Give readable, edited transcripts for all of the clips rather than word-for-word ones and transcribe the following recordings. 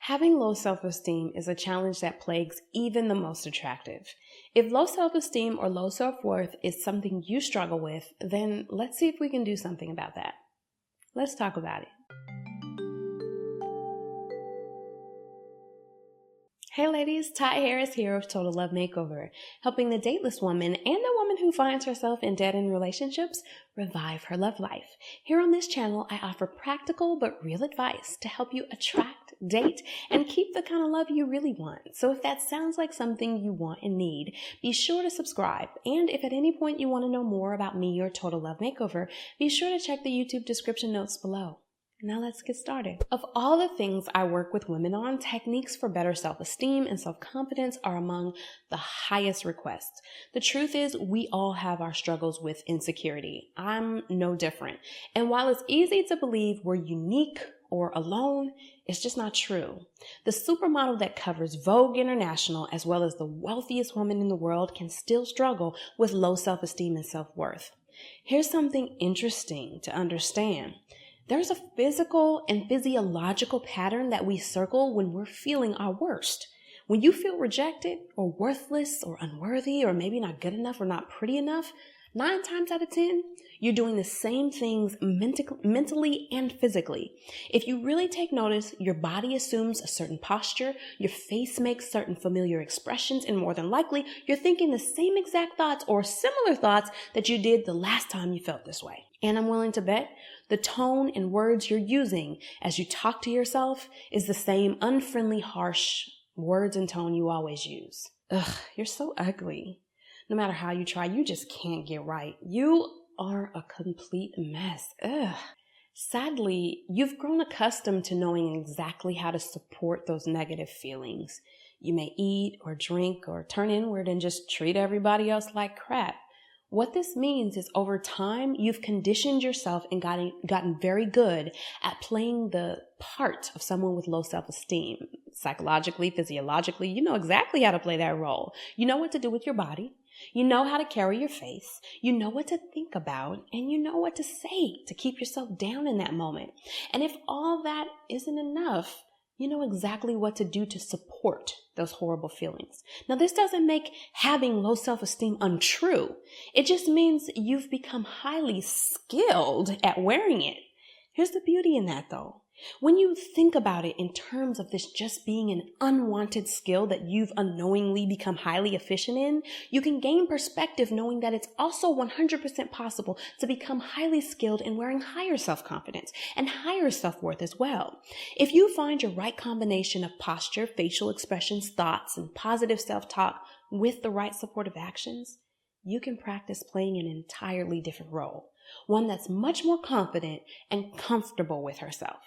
Having low self-esteem is a challenge that plagues even the most attractive. If low self-esteem or low self-worth is something you struggle with, then let's see if we can do something about that. Let's talk about it. Hey ladies, Tiye is here of Total Love Makeover, helping the dateless woman and the woman who finds herself in dead-end relationships revive her love life. Here on this channel, I offer practical but real advice to help you attract, date, and keep the kind of love you really want. So if that sounds like something you want and need, be sure to subscribe. And if at any point you want to know more about me or Total Love Makeover, be sure to check the YouTube description notes below. Now let's get started. Of all the things I work with women on, techniques for better self-esteem and self-confidence are among the highest requests. The truth is, we all have our struggles with insecurity. I'm no different. And while it's easy to believe we're unique or alone, it's just not true. The supermodel that covers Vogue International, as well as the wealthiest woman in the world, can still struggle with low self-esteem and self-worth. Here's something interesting to understand. There's a physical and physiological pattern that we circle when we're feeling our worst. When you feel rejected or worthless or unworthy or maybe not good enough or not pretty enough, 9 times out of 10, you're doing the same things mentally and physically. If you really take notice, your body assumes a certain posture, your face makes certain familiar expressions, and more than likely, you're thinking the same exact thoughts or similar thoughts that you did the last time you felt this way. And I'm willing to bet the tone and words you're using as you talk to yourself is the same unfriendly, harsh words and tone you always use. Ugh, you're so ugly. No matter how you try, you just can't get right. You are a complete mess. Ugh. Sadly, you've grown accustomed to knowing exactly how to support those negative feelings. You may eat or drink or turn inward and just treat everybody else like crap. What this means is over time, you've conditioned yourself and gotten very good at playing the part of someone with low self-esteem. Psychologically, physiologically, you know exactly how to play that role. You know what to do with your body. You know how to carry your face. You know what to think about, and you know what to say to keep yourself down in that moment. And if all that isn't enough, you know exactly what to do to support those horrible feelings. Now, this doesn't make having low self-esteem untrue. It just means you've become highly skilled at wearing it. Here's the beauty in that, though. When you think about it in terms of this just being an unwanted skill that you've unknowingly become highly efficient in, you can gain perspective knowing that it's also 100% possible to become highly skilled in wearing higher self-confidence and higher self-worth as well. If you find your right combination of posture, facial expressions, thoughts, and positive self-talk with the right supportive actions, you can practice playing an entirely different role, one that's much more confident and comfortable with herself.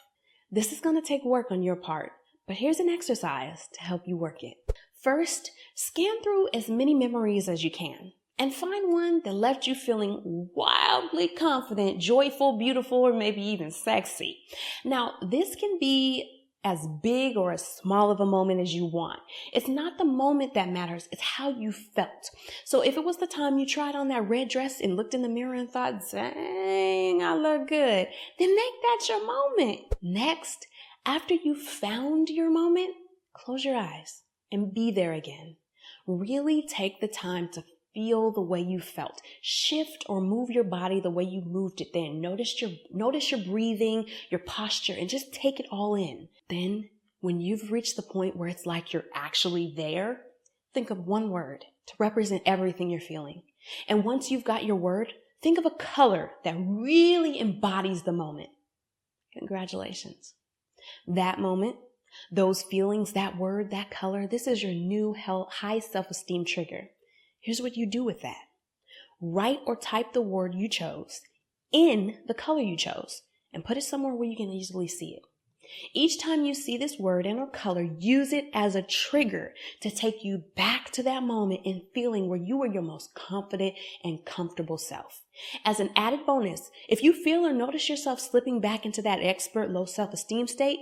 This is going to take work on your part, but here's an exercise to help you work it. First, scan through as many memories as you can and find one that left you feeling wildly confident, joyful, beautiful, or maybe even sexy. Now, this can be as big or as small of a moment as you want. It's not the moment that matters, it's how you felt. So if it was the time you tried on that red dress and looked in the mirror and thought, dang, I look good, then make that your moment. Next, after you found your moment, close your eyes and be there again. Really take the time to feel the way you felt. Shift or move your body the way you moved it then. Notice your breathing, your posture, and just take it all in. Then, when you've reached the point where it's like you're actually there, think of one word to represent everything you're feeling. And once you've got your word, think of a color that really embodies the moment. Congratulations. That moment, those feelings, that word, that color, this is your new high self-esteem trigger. Here's what you do with that. Write or type the word you chose in the color you chose and put it somewhere where you can easily see it. Each time you see this word and or color, use it as a trigger to take you back to that moment and feeling where you were your most confident and comfortable self. As an added bonus, if you feel or notice yourself slipping back into that expert low self-esteem state,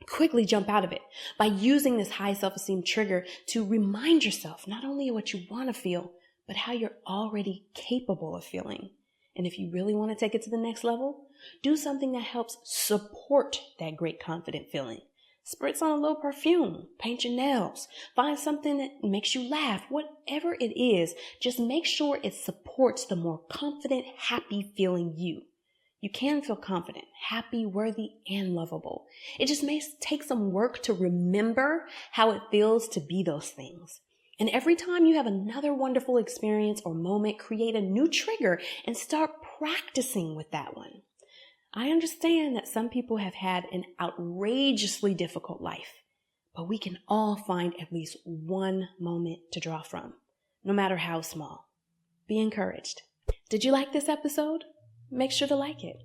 quickly jump out of it by using this high self-esteem trigger to remind yourself not only what you want to feel, but how you're already capable of feeling. And if you really want to take it to the next level, do something that helps support that great confident feeling. Spritz on a little perfume, paint your nails, find something that makes you laugh, whatever it is, just make sure it supports the more confident, happy feeling you. You can feel confident, happy, worthy, and lovable. It just may take some work to remember how it feels to be those things. And every time you have another wonderful experience or moment, create a new trigger and start practicing with that one. I understand that some people have had an outrageously difficult life, but we can all find at least one moment to draw from, no matter how small. Be encouraged. Did you like this episode? Make sure to like it.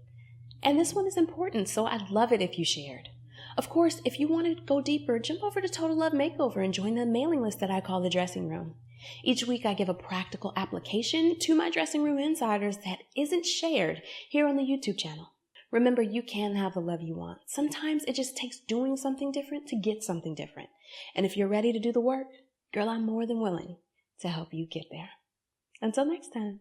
And this one is important, so I'd love it if you shared. Of course, if you want to go deeper, jump over to Total Love Makeover and join the mailing list that I call the Dressing Room. Each week I give a practical application to my dressing room insiders that isn't shared here on the YouTube channel. Remember, you can have the love you want. Sometimes it just takes doing something different to get something different. And if you're ready to do the work, girl, I'm more than willing to help you get there. Until next time.